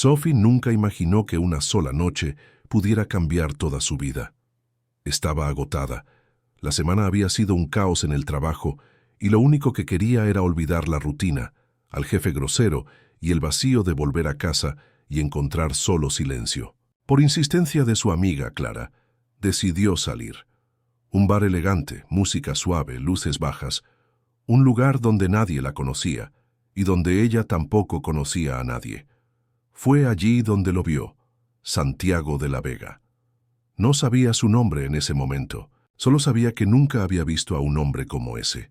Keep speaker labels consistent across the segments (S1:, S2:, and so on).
S1: Sophie nunca imaginó que una sola noche pudiera cambiar toda su vida. Estaba agotada. La semana había sido un caos en el trabajo y lo único que quería era olvidar la rutina, al jefe grosero y el vacío de volver a casa y encontrar solo silencio. Por insistencia de su amiga Clara, decidió salir. Un bar elegante, música suave, luces bajas, un lugar donde nadie la conocía y donde ella tampoco conocía a nadie. Fue allí donde lo vio, Santiago de la Vega. No sabía su nombre en ese momento, solo sabía que nunca había visto a un hombre como ese.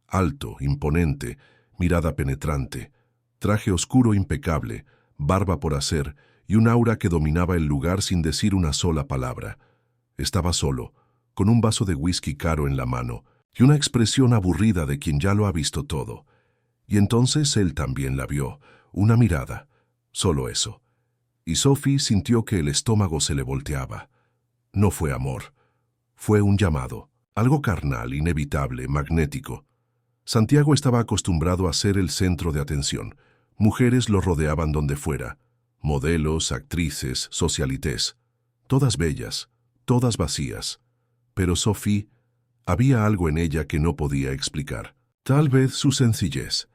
S1: Alto, imponente, mirada penetrante, traje oscuro impecable, barba por hacer y un aura que dominaba el lugar sin decir una sola palabra. Estaba solo, con un vaso de whisky caro en la mano y una expresión aburrida de quien ya lo ha visto todo. Y entonces él también la vio, una mirada, solo eso. Y Sophie sintió que el estómago se le volteaba. No fue amor, fue un llamado, algo carnal, inevitable, magnético. Santiago estaba acostumbrado a ser el centro de atención. Mujeres lo rodeaban donde fuera, modelos, actrices, socialites, todas bellas, todas vacías. Pero Sophie, había algo en ella que no podía explicar. Tal vez su sencillez,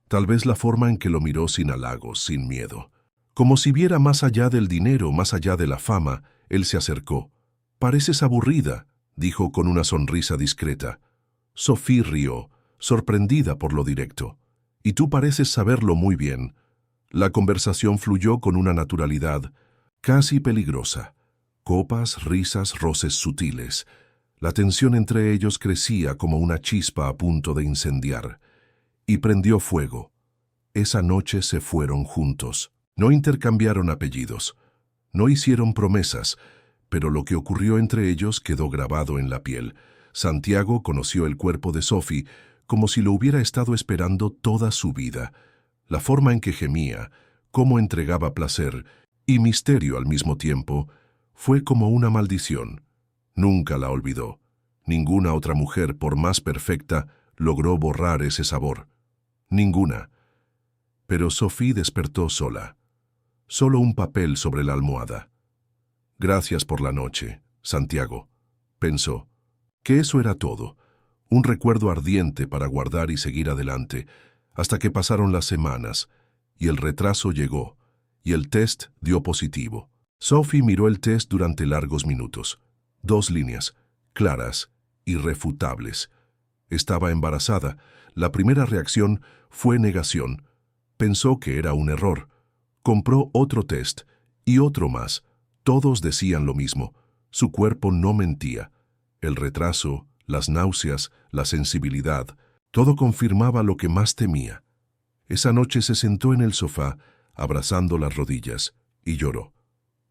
S1: tal vez la forma en que lo miró sin halagos, sin miedo. Como si viera más allá del dinero, más allá de la fama, él se acercó. «Pareces aburrida», dijo con una sonrisa discreta. Sophie rió, sorprendida por lo directo. «Y tú pareces saberlo muy bien». La conversación fluyó con una naturalidad casi peligrosa. Copas, risas, roces sutiles. La tensión entre ellos crecía como una chispa a punto de incendiar. Y prendió fuego. Esa noche se fueron juntos. No intercambiaron apellidos. No hicieron promesas, pero lo que ocurrió entre ellos quedó grabado en la piel. Santiago conoció el cuerpo de Sophie como si lo hubiera estado esperando toda su vida. La forma en que gemía, cómo entregaba placer y misterio al mismo tiempo, fue como una maldición. Nunca la olvidó. Ninguna otra mujer, por más perfecta, logró borrar ese sabor. Ninguna. Pero Sophie despertó sola. Solo un papel sobre la almohada. «Gracias por la noche, Santiago», pensó. Que eso era todo. Un recuerdo ardiente para guardar y seguir adelante, hasta que pasaron las semanas, y el retraso llegó, y el test dio positivo. Sophie miró el test durante largos minutos. 2 líneas, claras, irrefutables. Estaba embarazada. La primera reacción fue negación. Pensó que era un error. Compró otro test, y otro más. Todos decían lo mismo. Su cuerpo no mentía. El retraso, las náuseas, la sensibilidad, todo confirmaba lo que más temía. Esa noche se sentó en el sofá, abrazando las rodillas, y lloró.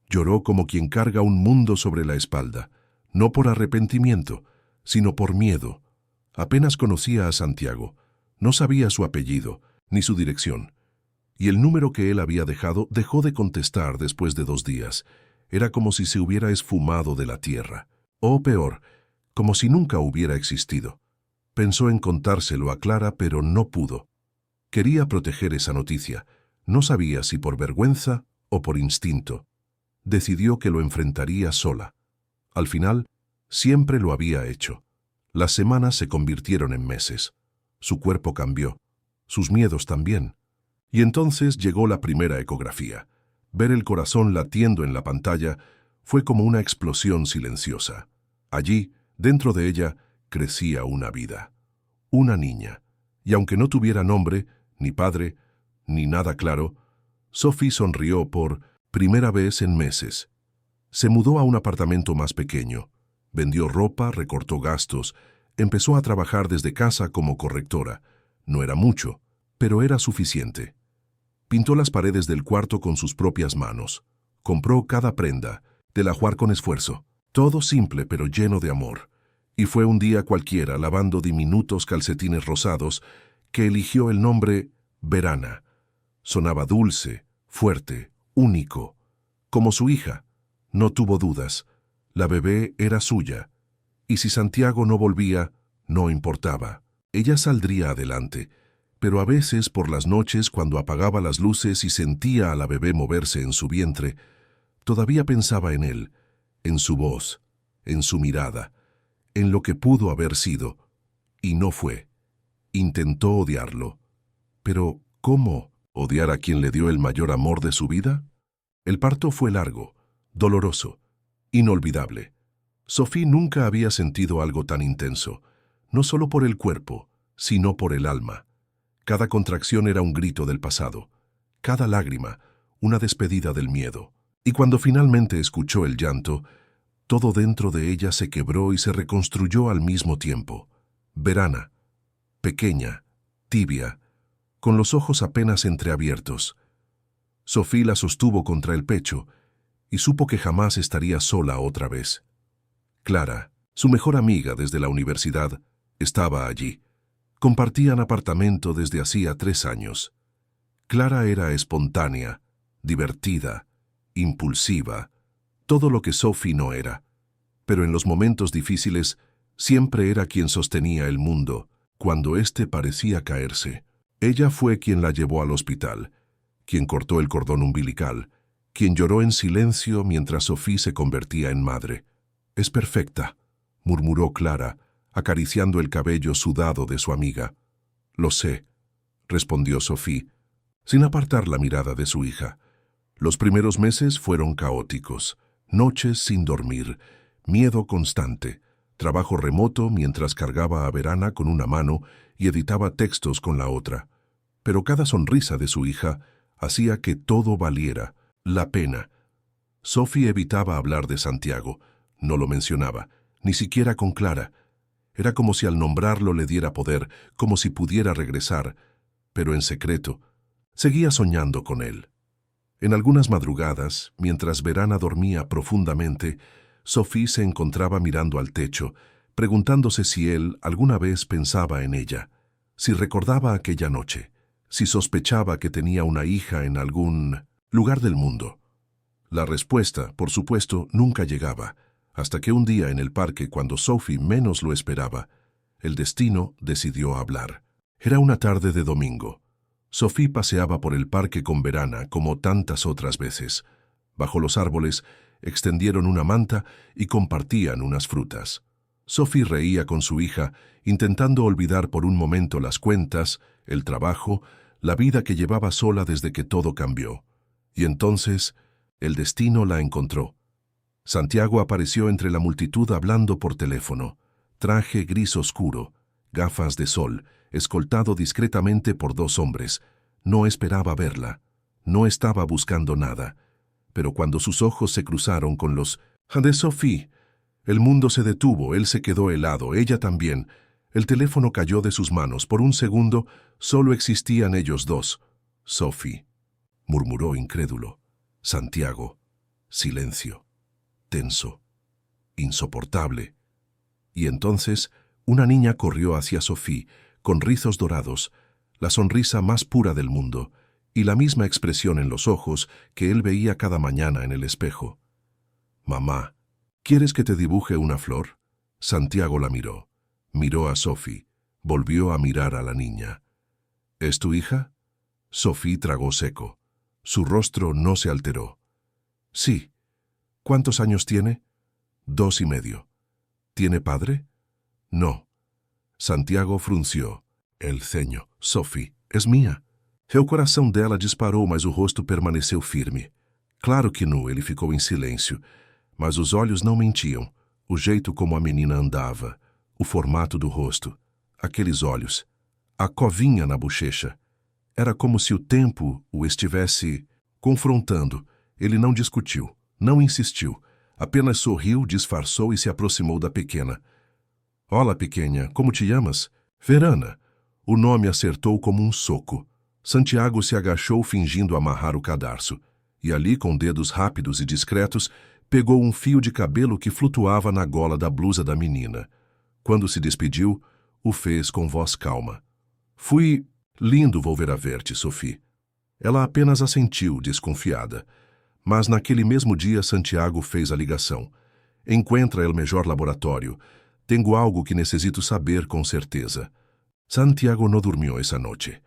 S1: Lloró como quien carga un mundo sobre la espalda, no por arrepentimiento, sino por miedo. Apenas conocía a Santiago, no sabía su apellido, ni su dirección. Y el número que él había dejado dejó de contestar después de 2 días. Era como si se hubiera esfumado de la tierra. O peor, como si nunca hubiera existido. Pensó en contárselo a Clara, pero no pudo. Quería proteger esa noticia. No sabía si por vergüenza o por instinto. Decidió que lo enfrentaría sola. Al final, siempre lo había hecho. Las semanas se convirtieron en meses. Su cuerpo cambió. Sus miedos también. Y entonces llegó la primera ecografía. Ver el corazón latiendo en la pantalla fue como una explosión silenciosa. Allí, dentro de ella, crecía una vida. Una niña. Y aunque no tuviera nombre, ni padre, ni nada claro, Sophie sonrió por primera vez en meses. Se mudó a un apartamento más pequeño. Vendió ropa, recortó gastos, empezó a trabajar desde casa como correctora. No era mucho, pero era suficiente. Pintó las paredes del cuarto con sus propias manos. Compró cada prenda, del ajuar con esfuerzo. Todo simple pero lleno de amor. Y fue un día cualquiera, lavando diminutos calcetines rosados, que eligió el nombre Verana. Sonaba dulce, fuerte, único. Como su hija. No tuvo dudas. La bebé era suya. Y si Santiago no volvía, no importaba. Ella saldría adelante. pero a veces por las noches, cuando apagaba las luces y sentía a la bebé moverse en su vientre, todavía pensaba en él, en su voz, en su mirada, en lo que pudo haber sido, y no fue. Intentó odiarlo. Pero, ¿cómo odiar a quien le dio el mayor amor de su vida? El parto fue largo, doloroso, inolvidable. Sophie nunca había sentido algo tan intenso, no solo por el cuerpo, sino por el alma. Cada contracción era un grito del pasado, cada lágrima, una despedida del miedo. Y cuando finalmente escuchó el llanto, todo dentro de ella se quebró y se reconstruyó al mismo tiempo. Verana, pequeña, tibia, con los ojos apenas entreabiertos. Sophie la sostuvo contra el pecho y supo que jamás estaría sola otra vez. Clara, su mejor amiga desde la universidad, estaba allí. Compartían apartamento desde hacía 3 años. Clara era espontánea, divertida, impulsiva, todo lo que Sophie no era. Pero en los momentos difíciles, siempre era quien sostenía el mundo, cuando éste parecía caerse. Ella fue quien la llevó al hospital, quien cortó el cordón umbilical, quien lloró en silencio mientras Sophie se convertía en madre. «Es perfecta», murmuró Clara, acariciando el cabello sudado de su amiga. «Lo sé», respondió Sophie, sin apartar la mirada de su hija. Los primeros meses fueron caóticos, noches sin dormir, miedo constante, trabajo remoto mientras cargaba a Verana con una mano y editaba textos con la otra. Pero cada sonrisa de su hija hacía que todo valiera la pena. Sophie evitaba hablar de Santiago, no lo mencionaba, ni siquiera con Clara. Era como si al nombrarlo le diera poder, como si pudiera regresar, pero en secreto, seguía soñando con él. En algunas madrugadas, mientras Verana dormía profundamente, Sophie se encontraba mirando al techo, preguntándose si él alguna vez pensaba en ella, si recordaba aquella noche, si sospechaba que tenía una hija en algún lugar del mundo. La respuesta, por supuesto, nunca llegaba, hasta que un día en el parque, cuando Sophie menos lo esperaba, el destino decidió hablar. Era una tarde de domingo. Sophie paseaba por el parque con Verana, como tantas otras veces. Bajo los árboles, extendieron una manta y compartían unas frutas. Sophie reía con su hija, intentando olvidar por un momento las cuentas, el trabajo, la vida que llevaba sola desde que todo cambió. Y entonces, el destino la encontró. Santiago apareció entre la multitud hablando por teléfono. Traje gris oscuro, gafas de sol, escoltado discretamente por 2 hombres. No esperaba verla. No estaba buscando nada. Pero cuando sus ojos se cruzaron con los de Sophie, el mundo se detuvo, él se quedó helado, ella también. El teléfono cayó de sus manos. Por un segundo, solo existían ellos dos. Sophie, murmuró incrédulo. Santiago. Silencio. Tenso. Insoportable. Y entonces, una niña corrió hacia Sophie, con rizos dorados, la sonrisa más pura del mundo, y la misma expresión en los ojos que él veía cada mañana en el espejo. «Mamá, ¿quieres que te dibuje una flor?» Santiago la miró. Miró a Sophie. Volvió a mirar a la niña. «¿Es tu hija?» Sophie tragó seco. Su rostro no se alteró. «Sí». «¿Cuántos años tiene?» 2 y medio. «¿Tiene padre?» «No». Santiago frunció el ceño. «Sophie, es mía». O coração dela disparou, mas o rosto permaneceu firme. Claro que nu, ele ficou em silêncio, mas os olhos não mentiam. O jeito como a menina andava, o formato do rosto, aqueles olhos, a covinha na bochecha. Era como se o tempo o estivesse confrontando. Ele não discutiu, não insistiu, apenas sorriu, disfarçou e se aproximou da pequena. «Olá, pequena, como te chamas?» «Verana». O nome acertou como um soco. Santiago se agachou fingindo amarrar o cadarço, e ali, com dedos rápidos e discretos, pegou um fio de cabelo que flutuava na gola da blusa da menina. Quando se despediu, o fez com voz calma. «Fui lindo volver a ver-te, Sophie». Ela apenas assentiu, desconfiada. Mas naquele mesmo dia Santiago fez a ligação. «Encuentra el melhor laboratório. Tenho algo que necessito saber com certeza». Santiago não dormiu essa noite.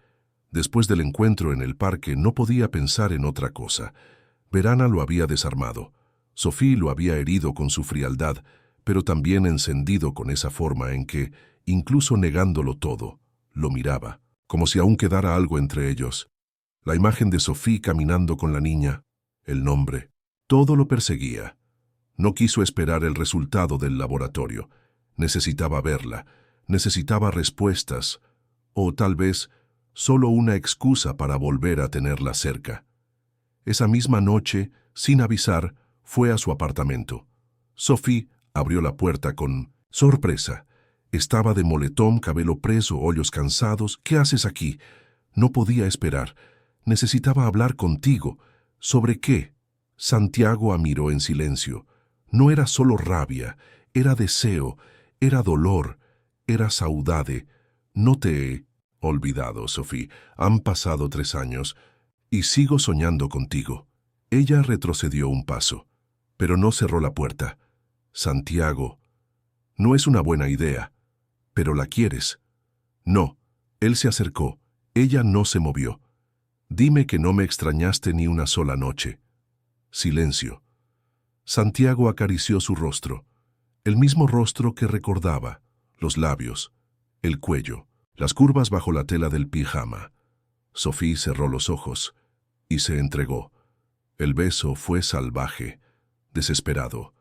S1: Después del encuentro en el parque no podía pensar en otra cosa. Verana lo había desarmado. Sophie lo había herido con su frialdad, pero también encendido con esa forma en que, incluso negándolo todo, lo miraba, como si aún quedara algo entre ellos. La imagen de Sophie caminando con la niña, el nombre, todo lo perseguía. No quiso esperar el resultado del laboratorio. Necesitaba verla, necesitaba respuestas, o tal vez solo una excusa para volver a tenerla cerca. Esa misma noche, sin avisar, fue a su apartamento. Sophie abrió la puerta con sorpresa. Estaba de moletón, cabello preso, ojos cansados. «¿Qué haces aquí?» «No podía esperar. Necesitaba hablar contigo». «¿Sobre qué?» Santiago miró en silencio. No era solo rabia, era deseo, era dolor, era saudade. «No te he olvidado, Sophie. Han pasado 3 años y sigo soñando contigo». Ella retrocedió un paso, pero no cerró la puerta. «Santiago, no es una buena idea, pero ¿la quieres?» «No». Él se acercó. Ella no se movió. «Dime que no me extrañaste ni una sola noche». Silencio. Santiago acarició su rostro, el mismo rostro que recordaba, los labios, el cuello, las curvas bajo la tela del pijama. Sophie cerró los ojos y se entregó. El beso fue salvaje, desesperado.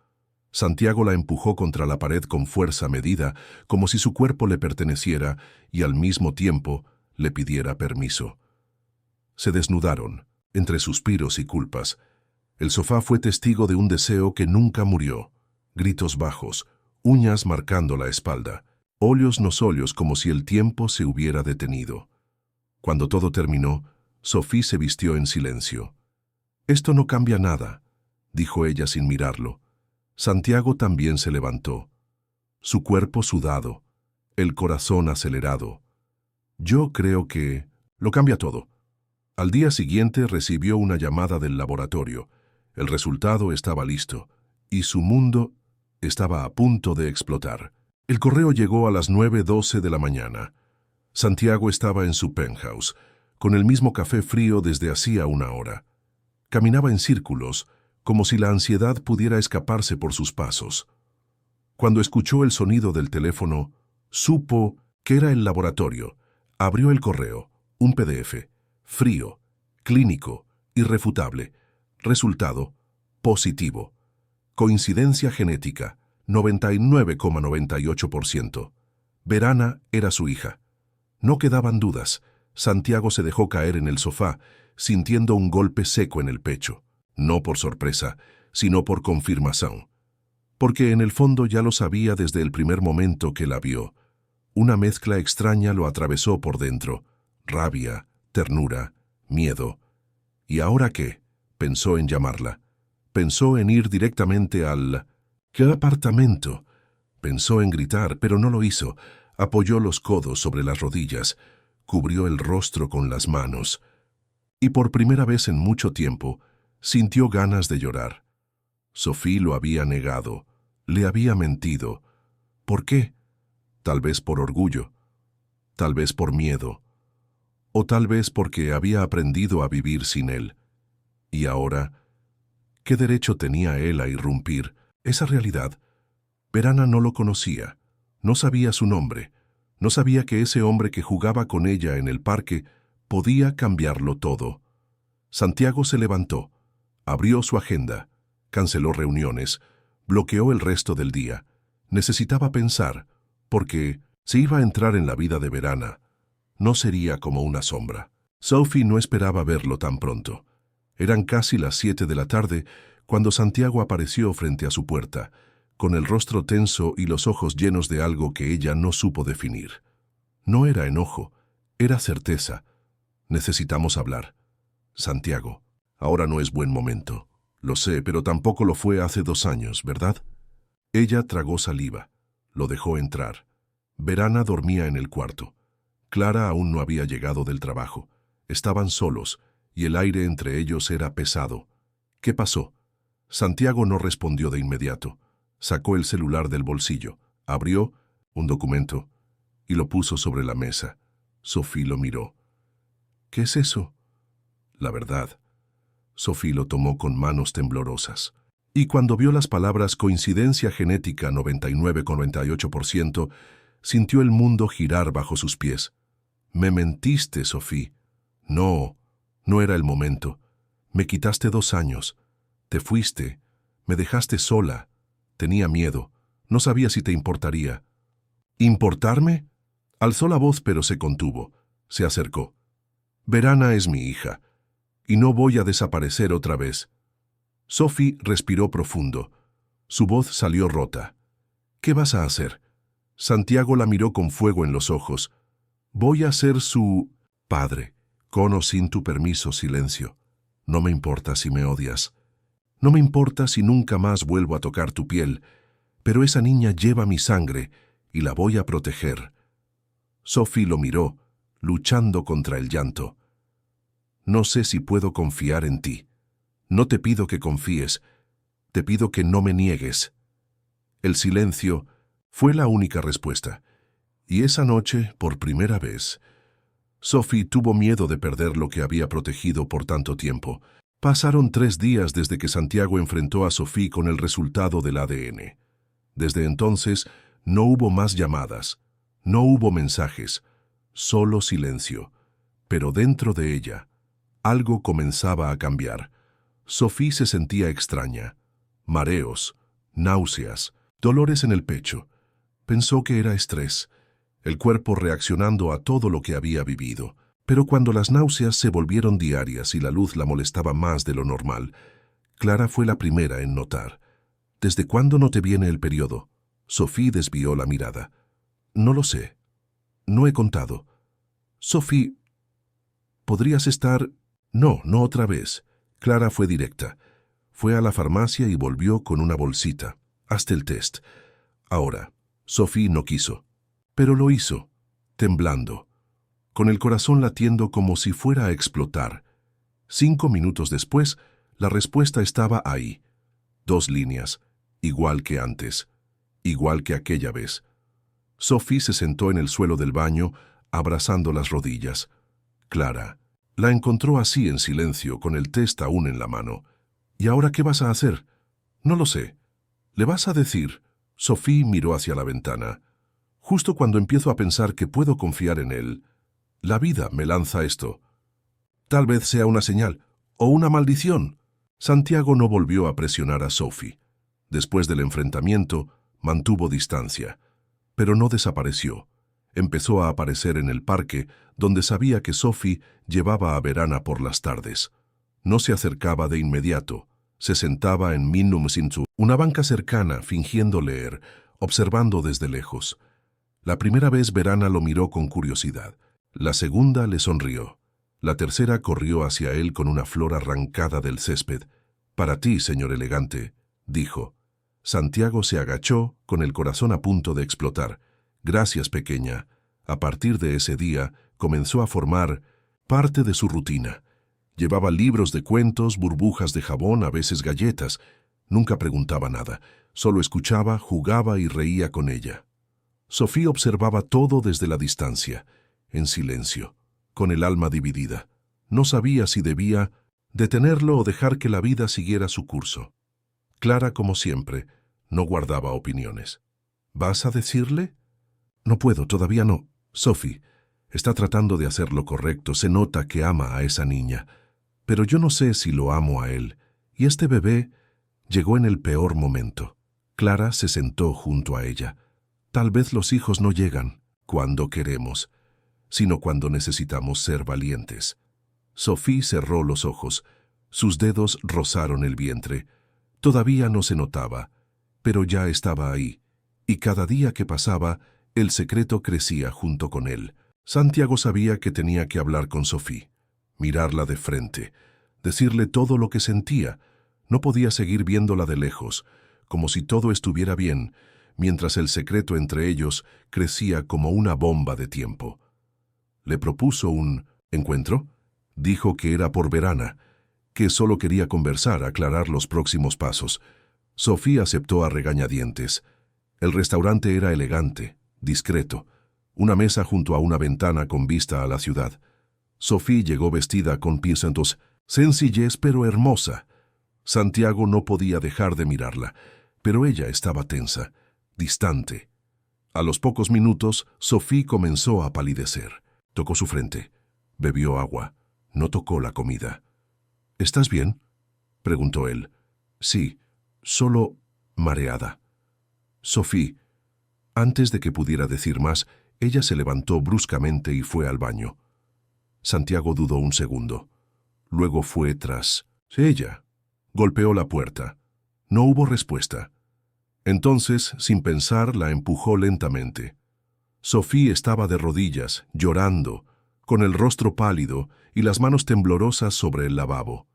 S1: Santiago la empujó contra la pared con fuerza medida, como si su cuerpo le perteneciera y al mismo tiempo le pidiera permiso. Se desnudaron, entre suspiros y culpas. El sofá fue testigo de un deseo que nunca murió. Gritos bajos, uñas marcando la espalda, ojos no ojos como si el tiempo se hubiera detenido. Cuando todo terminó, Sophie se vistió en silencio. «Esto no cambia nada», dijo ella sin mirarlo. Santiago también se levantó, su cuerpo sudado, el corazón acelerado. «Yo creo que lo cambia todo». Al día siguiente recibió una llamada del laboratorio. El resultado estaba listo, y su mundo estaba a punto de explotar. El correo llegó a las 9:12 de la mañana. Santiago estaba en su penthouse, con el mismo café frío desde hacía 1 hora. Caminaba en círculos, como si la ansiedad pudiera escaparse por sus pasos. Cuando escuchó el sonido del teléfono, supo que era el laboratorio. Abrió el correo, un PDF, frío, clínico, irrefutable. Resultado, positivo. Coincidencia genética, 99,98%. Verana era su hija. No quedaban dudas. Santiago se dejó caer en el sofá, sintiendo un golpe seco en el pecho. No por sorpresa, sino por confirmación. Porque en el fondo ya lo sabía desde el primer momento que la vio. Una mezcla extraña lo atravesó por dentro. Rabia, ternura, miedo. ¿Y ahora qué? Pensó en llamarla. Pensó en ir directamente al... ¿Qué apartamento? Pensó en gritar, pero no lo hizo. Apoyó los codos sobre las rodillas, cubrió el rostro con las manos. Y por primera vez en mucho tiempo, sintió ganas de llorar. Sophie lo había negado, le había mentido. ¿Por qué? Tal vez por orgullo, tal vez por miedo, o tal vez porque había aprendido a vivir sin él. Y ahora, ¿qué derecho tenía él a irrumpir esa realidad? Verana no lo conocía, no sabía su nombre, no sabía que ese hombre que jugaba con ella en el parque podía cambiarlo todo. Santiago se levantó, abrió su agenda, canceló reuniones, bloqueó el resto del día. Necesitaba pensar, porque si iba a entrar en la vida de Verana, no sería como una sombra. Sophie no esperaba verlo tan pronto. Eran casi las 7 de la tarde cuando Santiago apareció frente a su puerta, con el rostro tenso y los ojos llenos de algo que ella no supo definir. No era enojo, era certeza. «Necesitamos hablar». «Santiago, ahora no es buen momento. Lo sé, pero tampoco lo fue hace 2 años, ¿verdad?» Ella tragó saliva. Lo dejó entrar. Verana dormía en el cuarto. Clara aún no había llegado del trabajo. Estaban solos, y el aire entre ellos era pesado. ¿Qué pasó? Santiago no respondió de inmediato. Sacó el celular del bolsillo, abrió un documento y lo puso sobre la mesa. Sophie lo miró. ¿Qué es eso? La verdad. Sophie lo tomó con manos temblorosas. Y cuando vio las palabras coincidencia genética 99,98%, sintió el mundo girar bajo sus pies. Me mentiste, Sophie. No, no era el momento. Me quitaste 2 años. Te fuiste. Me dejaste sola. Tenía miedo. No sabía si te importaría. ¿Importarme? Alzó la voz, pero se contuvo. Se acercó. Verana es mi hija, y no voy a desaparecer otra vez. Sophie respiró profundo. Su voz salió rota. ¿Qué vas a hacer? Santiago la miró con fuego en los ojos. Voy a ser su padre, con o sin tu permiso, silencio. No me importa si me odias. No me importa si nunca más vuelvo a tocar tu piel, pero esa niña lleva mi sangre y la voy a proteger. Sophie lo miró, luchando contra el llanto. No sé si puedo confiar en ti. No te pido que confíes, te pido que no me niegues. El silencio fue la única respuesta, y esa noche, por primera vez, Sophie tuvo miedo de perder lo que había protegido por tanto tiempo. Pasaron 3 días desde que Santiago enfrentó a Sophie con el resultado del ADN. Desde entonces, no hubo más llamadas, no hubo mensajes, solo silencio. Pero dentro de ella, algo comenzaba a cambiar. Sophie se sentía extraña. Mareos, náuseas, dolores en el pecho. Pensó que era estrés, el cuerpo reaccionando a todo lo que había vivido. Pero cuando las náuseas se volvieron diarias y la luz la molestaba más de lo normal, Clara fue la primera en notar. ¿Desde cuándo no te viene el periodo? Sophie desvió la mirada. No lo sé. No he contado. Sophie, ¿podrías estar...? No, no otra vez. Clara fue directa. Fue a la farmacia y volvió con una bolsita. Hazte el test. Ahora, Sophie no quiso. Pero lo hizo, temblando, con el corazón latiendo como si fuera a explotar. 5 minutos después, la respuesta estaba ahí. 2 líneas, igual que antes, igual que aquella vez. Sophie se sentó en el suelo del baño, abrazando las rodillas. Clara la encontró así en silencio, con el test aún en la mano. ¿Y ahora qué vas a hacer? No lo sé. ¿Le vas a decir? Sophie miró hacia la ventana. Justo cuando empiezo a pensar que puedo confiar en él, la vida me lanza esto. Tal vez sea una señal, o una maldición. Santiago no volvió a presionar a Sophie. Después del enfrentamiento, mantuvo distancia. Pero no desapareció. Empezó a aparecer en el parque, donde sabía que Sophie llevaba a Verana por las tardes. No se acercaba de inmediato. Se sentaba en Minum Sinsu, una banca cercana, fingiendo leer, observando desde lejos. La primera vez Verana lo miró con curiosidad. La segunda le sonrió. La tercera corrió hacia él con una flor arrancada del césped. «Para ti, señor elegante», dijo. Santiago se agachó, con el corazón a punto de explotar. «Gracias, pequeña». A partir de ese día, comenzó a formar parte de su rutina. Llevaba libros de cuentos, burbujas de jabón, a veces galletas. Nunca preguntaba nada. Solo escuchaba, jugaba y reía con ella. Sophie observaba todo desde la distancia, en silencio, con el alma dividida. No sabía si debía detenerlo o dejar que la vida siguiera su curso. Clara, como siempre, no guardaba opiniones. ¿Vas a decirle? No puedo, todavía no. Sophie está tratando de hacer lo correcto. Se nota que ama a esa niña. Pero yo no sé si lo amo a él. Y este bebé llegó en el peor momento. Clara se sentó junto a ella. Tal vez los hijos no llegan cuando queremos, sino cuando necesitamos ser valientes. Sophie cerró los ojos. Sus dedos rozaron el vientre. Todavía no se notaba, pero ya estaba ahí. Y cada día que pasaba, el secreto crecía junto con él. Santiago sabía que tenía que hablar con Sophie, mirarla de frente, decirle todo lo que sentía. No podía seguir viéndola de lejos, como si todo estuviera bien, mientras el secreto entre ellos crecía como una bomba de tiempo. Le propuso un encuentro. Dijo que era por Verana, que solo quería conversar, aclarar los próximos pasos. Sophie aceptó a regañadientes. El restaurante era elegante, discreto, una mesa junto a una ventana con vista a la ciudad. Sophie llegó vestida con pincentos, sencillez pero hermosa. Santiago no podía dejar de mirarla, pero ella estaba tensa, distante. A los pocos minutos, Sophie comenzó a palidecer. Tocó su frente, bebió agua, no tocó la comida. ¿Estás bien?, preguntó él. Sí, solo mareada. Sophie. Antes de que pudiera decir más, ella se levantó bruscamente y fue al baño. Santiago dudó un segundo. Luego fue tras ella. Golpeó la puerta. No hubo respuesta. Entonces, sin pensar, la empujó lentamente. Sophie estaba de rodillas, llorando, con el rostro pálido y las manos temblorosas sobre el lavabo.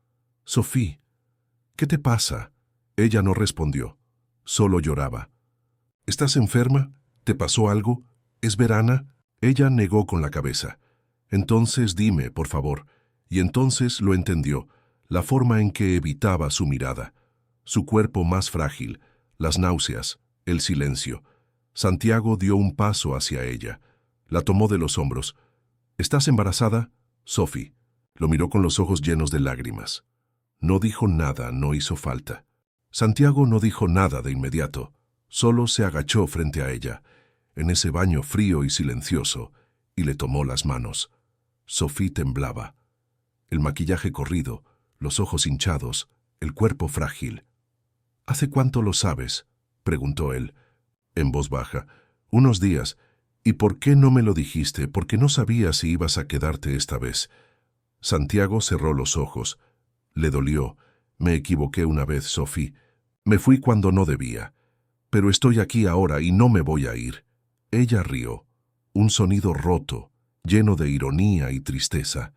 S1: Sophie, ¿qué te pasa? Ella no respondió. Solo lloraba. ¿Estás enferma? ¿Te pasó algo? ¿Es verana? Ella negó con la cabeza. Entonces dime, por favor. Y entonces lo entendió, la forma en que evitaba su mirada, su cuerpo más frágil, las náuseas, el silencio. Santiago dio un paso hacia ella. La tomó de los hombros. ¿Estás embarazada? Sophie. Lo miró con los ojos llenos de lágrimas. No dijo nada, no hizo falta. Santiago no dijo nada de inmediato. Solo se agachó frente a ella, en ese baño frío y silencioso, y le tomó las manos. Sophie temblaba. El maquillaje corrido, los ojos hinchados, el cuerpo frágil. ¿Hace cuánto lo sabes?, preguntó él, en voz baja. Unos días. ¿Y por qué no me lo dijiste? Porque no sabía si ibas a quedarte esta vez. Santiago cerró los ojos. Le dolió. Me equivoqué una vez, Sophie. Me fui cuando no debía. Pero estoy aquí ahora y no me voy a ir. Ella rió. Un sonido roto, lleno de ironía y tristeza.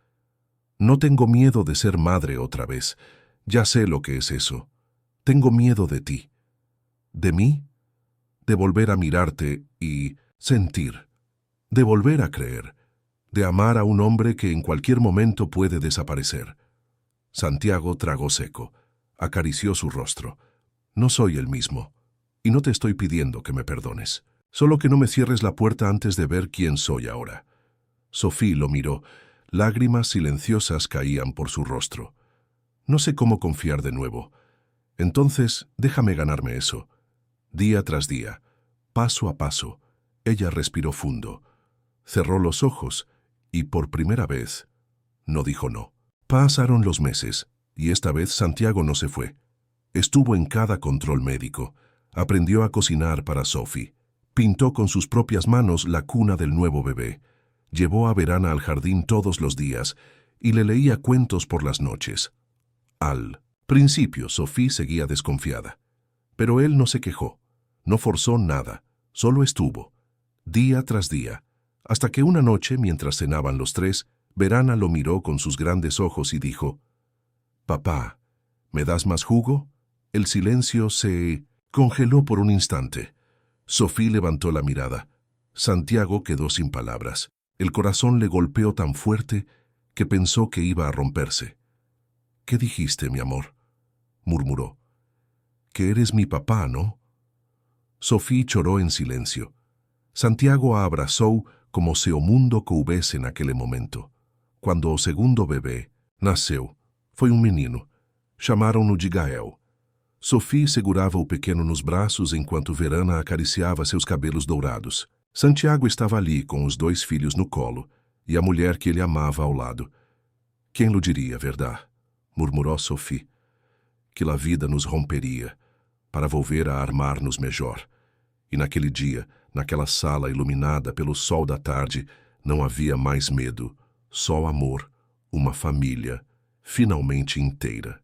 S1: No tengo miedo de ser madre otra vez. Ya sé lo que es eso. Tengo miedo de ti. ¿De mí? De volver a mirarte y sentir. De volver a creer. De amar a un hombre que en cualquier momento puede desaparecer. Santiago tragó seco. Acarició su rostro. No soy el mismo. Y no te estoy pidiendo que me perdones. Solo que no me cierres la puerta antes de ver quién soy ahora. Sophie lo miró. Lágrimas silenciosas caían por su rostro. No sé cómo confiar de nuevo. Entonces, déjame ganarme eso. Día tras día, paso a paso, ella respiró fundo. Cerró los ojos y, por primera vez, no dijo no. Pasaron los meses, y esta vez Santiago no se fue. Estuvo en cada control médico. Aprendió a cocinar para Sophie. Pintó con sus propias manos la cuna del nuevo bebé. Llevó a Verana al jardín todos los días y le leía cuentos por las noches. Al principio, Sophie seguía desconfiada. Pero él no se quejó. No forzó nada. Solo estuvo, día tras día, hasta que una noche, mientras cenaban los tres, Verana lo miró con sus grandes ojos y dijo: «Papá, ¿me das más jugo?». El silencio se congeló por un instante. Sophie levantó la mirada. Santiago quedó sin palabras. El corazón le golpeó tan fuerte que pensó que iba a romperse. «¿Qué dijiste, mi amor?», murmuró. «Que eres mi papá, ¿no?». Sophie choró en silencio. Santiago a abrazou como se o mundo coubesse naquele momento. Quando o segundo bebê nasceu, foi menino. Chamaram-no de Gael. Sophie segurava o pequeno nos braços enquanto Verana acariciava seus cabelos dourados. Santiago estava ali com os dois filhos no colo e a mulher que ele amava ao lado. «Quem lo diria, verdade?», murmurou Sophie. «Que a vida nos romperia para volver a armar-nos melhor». E naquele dia, naquela sala iluminada pelo sol da tarde, não havia mais medo, só amor, uma família finalmente inteira.